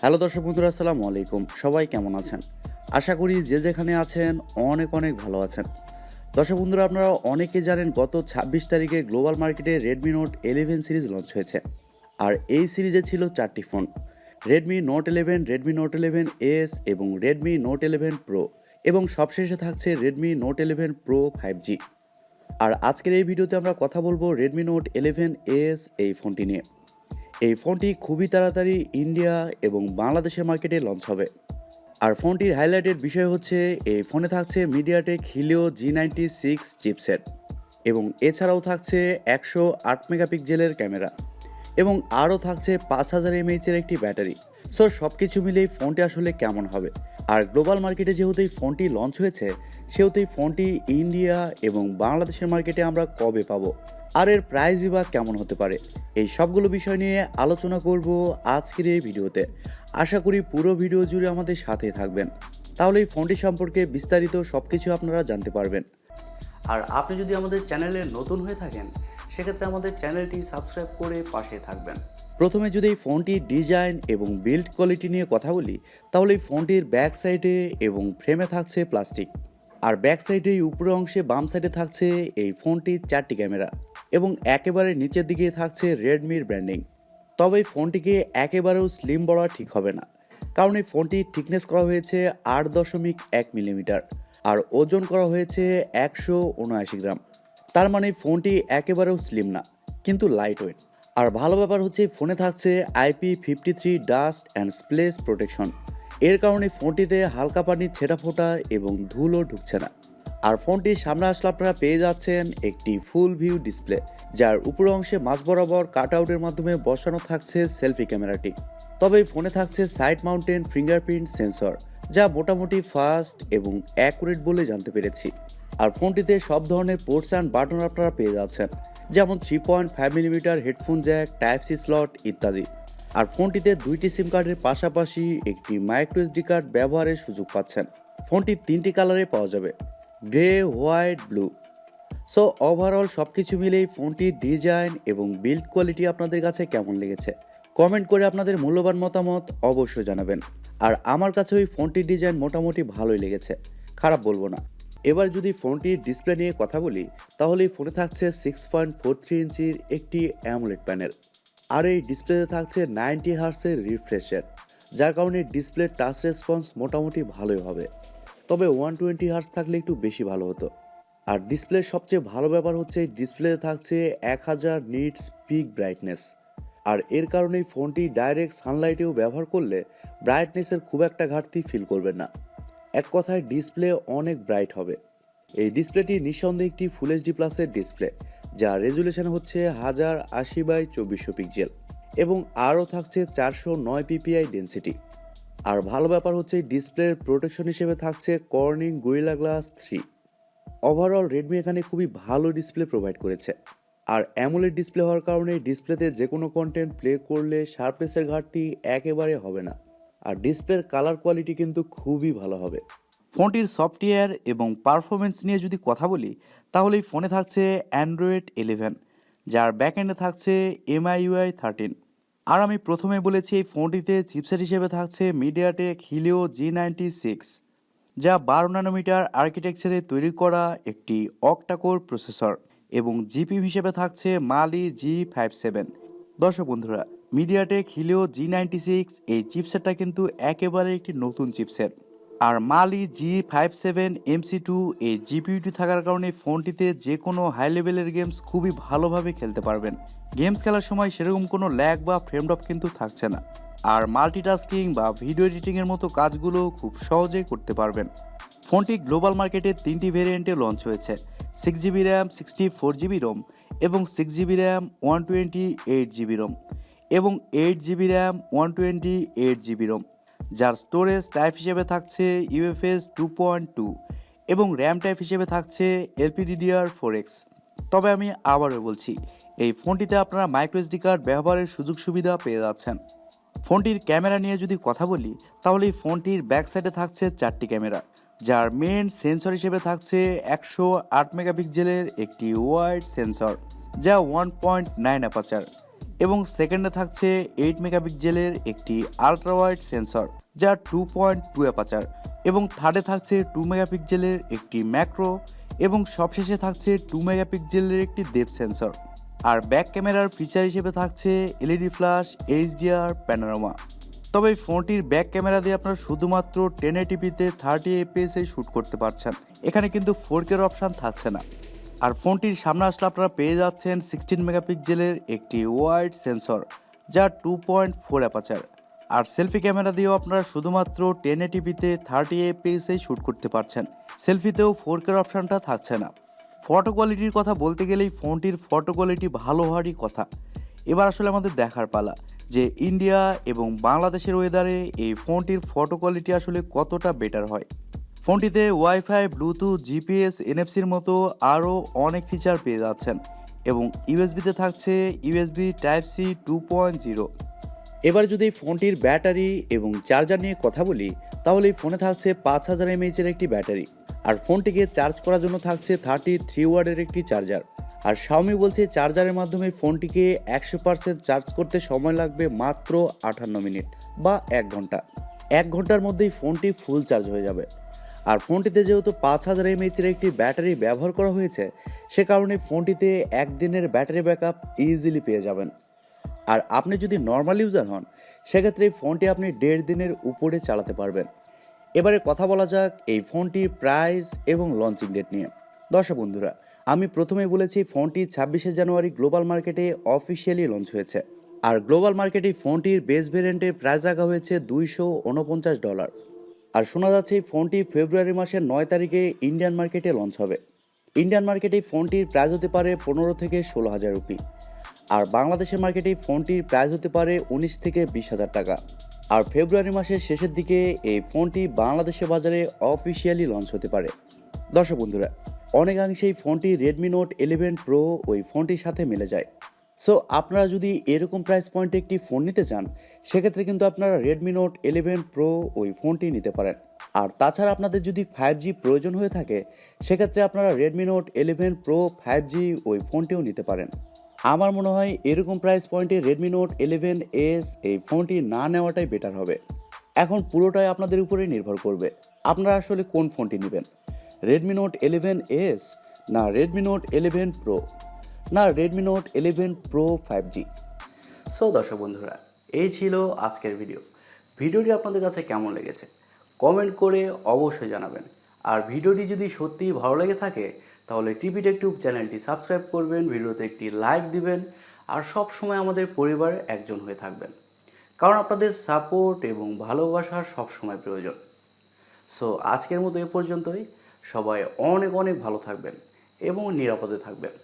Hello দর্শক বন্ধুরা, আসসালামু আলাইকুম। সবাই কেমন আছেন? আশা করি যে যেখানে আছেন অনেক ভালো আছেন। দর্শক বন্ধুরা, আপনারা অনেকে জানেন গত ২৬ তারিখে গ্লোবাল মার্কেটে Redmi Note 11 সিরিজ লঞ্চ হয়েছে। আর এই সিরিজে ছিল 4টি phone: Redmi Note 11, Redmi Note 11s এবং Redmi Note 11 Pro, এবং সবশেষে থাকছে Redmi Note 11 Pro 5G। আর আজকের এই ভিডিওতে আমরা কথা বলবো Redmi Note 11s এই ফোনটি নিয়ে। এই ফোনটি খুবই তাড়াতাড়ি ইন্ডিয়া এবং বাংলাদেশের মার্কেটে লঞ্চ হবে। আর ফোনটির হাইলাইটেড বিষয় হচ্ছে এই ফোনে থাকছে Mediatek Helio G96 চিপসেট, এবং এছাড়াও থাকছে 108 মেগাপিক্সেলের ক্যামেরা, এবং আরও থাকছে 5000 mAh এর একটি ব্যাটারি। সো সব কিছু মিলেই ফোনটি আসলে কেমন হবে, আর গ্লোবাল মার্কেটে যেহেতু এই ফোনটি লঞ্চ হয়েছে সেহেতু এই ফোনটি ইন্ডিয়া এবং বাংলাদেশের মার্কেটে আমরা কবে পাবো, আর এর প্রাইসই বা কেমন হতে পারে, এই সবগুলো বিষয় নিয়ে আলোচনা করব আজকের এই ভিডিওতে। আশা করি পুরো ভিডিও জুড়ে আমাদের সাথে থাকবেন, তাহলে এই ফোনটি সম্পর্কে বিস্তারিত সব কিছু আপনারা জানতে পারবেন। আর আপনি যদি আমাদের চ্যানেলে নতুন হয়ে থাকেন সেক্ষেত্রে আমাদের চ্যানেলটি সাবস্ক্রাইব করে পাশে থাকবেন। প্রথমে যদি এই ফোনটির ডিজাইন এবং বিল্ড কোয়ালিটি নিয়ে কথা বলি, তাহলে এই ফোনটির ব্যাক সাইডে এবং ফ্রেমে থাকছে প্লাস্টিক, আর ব্যাক সাইডে উপরের অংশে বাম সাইডে থাকছে এই ফোনটির 4টি ক্যামেরা, এবং একেবারে নিচের দিকে থাকছে রেডমির ব্র্যান্ডিং। তবে এই ফোনটিকে একেবারেও স্লিম বলা ঠিক হবে না, কারণ এই ফোনটির থিকনেস করা হয়েছে 8.1 মিলিমিটার, আর ওজন করা হয়েছে 179 গ্রাম। তার মানে ফোনটি একেবারেও স্লিম না, কিন্তু লাইট ওয়েট। আর ভালো ব্যাপার হচ্ছে ফোনে থাকছে IP53 ডাস্ট অ্যান্ড স্প্লেশ প্রোটেকশন। এর কারণে ফোনটিতে হালকা পানির ছেটা ফোটা এবং ধুলো ঢুকছে না। আর ফোনটির সামনে আসলে আপনারা পেয়ে যাচ্ছেন একটি ফুল ভিউ ডিসপ্লে, যার উপরের অংশে মাঝ বরাবর কাট আউটের মাধ্যমে বসানো থাকছে সেলফি ক্যামেরাটি। তবে এই ফোনে থাকছে সাইড মাউন্টেন ফিঙ্গারপ্রিন্ট সেন্সর, যা মোটামুটি ফাস্ট এবং অ্যাকুরেট বলে জানতে পেরেছি। আর ফোনটিতে সব ধরনের পোর্টস অ্যান্ড বাটন আপনারা পেয়ে যাচ্ছেন, যেমন 3.5 millimetre headphone jack, type C slot ইত্যাদি। আর ফোনটিতে 2টি সিম কার্ডের পাশাপাশি একটি মাইক্রো এসডি কার্ড ব্যবহারের সুযোগ পাচ্ছেন। ফোনটি 3টি কালারে পাওয়া যাবে: grey, white, blue. So overall সব কিছু মিলেই ফোনটির ডিজাইন এবং বিল্ড কোয়ালিটি আপনাদের কাছে কেমন লেগেছে কমেন্ট করে আপনাদের মূল্যবান মতামত অবশ্যই জানাবেন। আর আমার কাছে ওই ফোনটির ডিজাইন মোটামুটি ভালোই লেগেছে, খারাপ বলবো না। এবার যদি ফোনটির ডিসপ্লে নিয়ে কথা বলি, তাহলে এই ফোনে থাকছে 6.43 ইঞ্চির একটি AMOLED প্যানেল, আর এই ডিসপ্লেতে থাকছে 90 হার্টজের রিফ্রেশ রেট, যার কারণে ডিসপ্লে টাচ রেসপন্স মোটামুটি ভালোই হবে। তবে 120 হার্টজ থাকলে একটু বেশি ভালো হতো। আর ডিসপ্লের সবচেয়ে ভালো ব্যাপার হচ্ছে ডিসপ্লেতে থাকছে 1000 নিটস পিক ব্রাইটনেস, আর এর কারণেই ফোনটি ডাইরেক্ট সানলাইটেও ব্যবহার করলে ব্রাইটনেসের খুব একটা ঘাটতি ফিল করবেন না। এক কথায় ডিসপ্লে অনেক ব্রাইট হবে। এই ডিসপ্লেটি নিঃসন্দেহে একটি ফুল এইচডি প্লাসের ডিসপ্লে, যার রেজুলেশন হচ্ছে 1080x2400 পিক্সেল, এবং আরও থাকছে 409 ppi ডেন্সিটি। আর ভালো ব্যাপার হচ্ছে ডিসপ্লের প্রোটেকশন হিসেবে থাকছে Corning gorilla glass 3। Overall Redmi এখানে খুবই ভালো ডিসপ্লে প্রোভাইড করেছে। আর অ্যামোলেড ডিসপ্লে হওয়ার কারণে ডিসপ্লেতে যে কোনো কন্টেন্ট প্লে করলে শার্পনেসের ঘাটতি একেবারে হবে না। আর ডিসপ্লের কালার কোয়ালিটি কিন্তু খুবই ভালো হবে। ফোনটির সফটওয়্যার এবং পারফরমেন্স নিয়ে যদি কথা বলি, তাহলে এই ফোনে থাকছে অ্যান্ড্রয়েড 11, যার ব্যাকএন্ডে থাকছে MIUI 13। আর আমি প্রথমে বলেছি এই ফোনটিতে চিপসেট হিসেবে থাকছে Mediatek Helio G96, যা 12 ন্যানোমিটার আর্কিটেকচারে তৈরি করা একটি Octa-core প্রসেসর, এবং জিপিইউ হিসেবে থাকছে Mali G57। দর্শক বন্ধুরা, Mediatek Helio G96 এই চিপসেটটা কিন্তু একেবারে একটি নতুন চিপসেট। আর Mali G57 MC2 এই জিপিইউটি থাকার কারণে ফোনটিতে যে কোনো হাই লেভেলের গেমস খুবই ভালোভাবে খেলতে পারবেন। গেমস খেলার সময় সেরকম কোনো ল্যাগ বা ফ্রেম ড্রপ কিন্তু থাকছে না। আর মাল্টিটাস্কিং বা ভিডিও এডিটিংয়ের মতো কাজগুলো খুব সহজেই করতে পারবেন। ফোনটি গ্লোবাল মার্কেটে 3টি ভেরিয়েন্টে লঞ্চ হয়েছে: 6GB র্যাম, 64GB রোম, এবং 6GB র্যাম, 128GB রোম, এবং 8GB র্যাম, 128GB রোম, যার স্টোরেজ টাইপ হিসেবে থাকছে UFS 2.2, এবং র্যাম টাইপ হিসেবে থাকছে LPDDR4X। তবে আমি আবারও বলছি, এই ফোনটিতে আপনারা মাইক্রো এসডি কার্ড ব্যবহারের সুযোগ সুবিধা পেয়ে যাচ্ছেন। ফোনটির ক্যামেরা নিয়ে যদি কথা বলি, তাহলে এই ফোনটির ব্যাক সাইডে থাকছে 4টি ক্যামেরা, যার মেন সেন্সর হিসেবে থাকছে 108 মেগাপিক্সেলের একটি ওয়াইড সেন্সর, যা 1.9 অ্যাপারচার, এবং সেকেন্ডে থাকছে 8 মেগাপিক্সেলের একটি আলট্রা ওয়াইড সেন্সর যা 2.2 অ্যাপারচার, এবং থার্ডে থাকছে 2 মেগাপিক্সেলের একটি ম্যাক্রো, এবং সবশেষে থাকছে 2 মেগাপিক্সেলের একটি ডেপথ সেন্সর। আর ব্যাক ক্যামেরার ফিচার হিসেবে থাকছে এলইডি ফ্ল্যাশ, এইচডিআর, প্যানোরামা। তবে এই ফোনটির ব্যাক ক্যামেরা দিয়ে আপনারা শুধুমাত্র 1080p-তে 30 fps শ্যুট করতে পারছেন, এখানে কিন্তু 4K অপশান থাকছে না। আর ফোনটির সামনে আসলে আপনারা পেয়ে যাচ্ছেন 16 মেগাপিক্সেলের একটি ওয়াইড সেন্সর যা 2.4 অ্যাপারচার। আর সেলফি ক্যামেরা দিয়েও আপনারা শুধুমাত্র 1080p-তে 30 fps শ্যুট করতে পারছেন, সেলফিতেও 4K অপশানটা থাকছে না। ফটো কোয়ালিটির কথা বলতে গেলেই ফোনটির ফটো কোয়ালিটি ভালো হওয়ারই কথা। এবার আসলে আমাদের দেখার পালা যে ইন্ডিয়া এবং বাংলাদেশের ওয়েদারে এই ফোনটির ফটো কোয়ালিটি আসলে কতটা বেটার হয়। ফোনটিতে ওয়াইফাই, ব্লুটুথ, জিপিএস, এনএফসির মতো আরও অনেক ফিচার পেয়ে যাচ্ছেন, এবং ইউএসবিতে থাকছে ইউএসবি টাইপ সি 2.0। এবার যদি ফোনটির ব্যাটারি এবং চার্জার নিয়ে কথা বলি, তাহলে এই ফোনে থাকছে 5000 mAh-এর একটি ব্যাটারি, আর ফোনটিকে চার্জ করার জন্য থাকছে 33 ওয়াটের একটি চার্জার। আর Xiaomi বলছে চার্জারের মাধ্যমে ফোনটিকে 100% চার্জ করতে সময় লাগবে মাত্র 58 মিনিট বা 1 ঘন্টা। 1 ঘন্টার মধ্যেই ফোনটি ফুল চার্জ হয়ে যাবে। আর ফোনটিতে যেহেতু 5000 mAh-এর একটি ব্যাটারি ব্যবহার করা হয়েছে, সে কারণে ফোনটিতে একদিনের ব্যাটারি ব্যাকআপ ইজিলি পেয়ে যাবেন। আর আপনি যদি নর্মাল ইউজার হন, সেক্ষেত্রে এই ফোনটি আপনি 1.5 দিনের উপরে চালাতে পারবেন। এবারে কথা বলা যাক এই ফোনটির প্রাইস এবং লঞ্চিং ডেট নিয়ে। দর্শক বন্ধুরা, আমি প্রথমেই বলেছি ফোনটি 26শে জানুয়ারি গ্লোবাল মার্কেটে অফিসিয়ালি লঞ্চ হয়েছে। আর গ্লোবাল মার্কেটে ফোনটির বেস ভেরিয়েন্টের প্রাইস রাখা হয়েছে $249। আর শোনা যাচ্ছে এই ফোনটি ফেব্রুয়ারি মাসের 9 তারিখে ইন্ডিয়ান মার্কেটে লঞ্চ হবে। ইন্ডিয়ান মার্কেটে ফোনটির প্রাইস হতে পারে 15 থেকে 16,000 রুপি। আর বাংলাদেশের মার্কেটে ফোনটির প্রাইস হতে পারে 19 থেকে 20,000 টাকা। আর ফেব্রুয়ারি মাসের শেষের দিকে এই ফোনটি বাংলাদেশের বাজারে অফিসিয়ালি লঞ্চ হতে পারে। দর্শক বন্ধুরা, অনেকাংশে এই ফোনটি রেডমি নোট 11 প্রো ওই ফোনটির সাথে মিলে যায়। সো আপনারা যদি এরকম প্রাইস পয়েন্টে একটি ফোন নিতে চান, সেক্ষেত্রে কিন্তু আপনারা রেডমি নোট 11 প্রো ওই ফোনটি নিতে পারেন। আর তাছাড়া আপনাদের যদি 5G প্রয়োজন হয়ে থাকে, সেক্ষেত্রে আপনারা রেডমি নোট 11 প্রো 5G ওই ফোনটিও নিতে পারেন। আমার মনে হয় এরকম প্রাইস পয়েন্টে রেডমি নোট 11s এই ফোনটি না নেওয়াটাই বেটার হবে। এখন পুরোটাই আপনাদের উপরেই নির্ভর করবে আপনারা আসলে কোন ফোনটি নেবেন, রেডমি নোট 11s না রেডমি নোট 11 প্রো না Redmi note 11 pro 5G। So দর্শক বন্ধুরা, এই ছিল আজকের ভিডিওটি আপনাদের কাছে কেমন লেগেছে কমেন্ট করে অবশ্যই জানাবেন। আর ভিডিওটি যদি সত্যিই ভালো লেগে থাকে, তাহলে টিভি টেক টিউব চ্যানেলটি সাবস্ক্রাইব করবেন, ভিডিওতে একটি লাইক দিবেন, আর সব সময় আমাদের পরিবারের একজন হয়ে থাকবেন, কারণ আপনাদের সাপোর্ট এবং ভালোবাসার সব সময় প্রয়োজন। সো আজকের মতো এ পর্যন্তই। সবাই অনেক অনেক ভালো থাকবেন এবং নিরাপদে থাকবেন।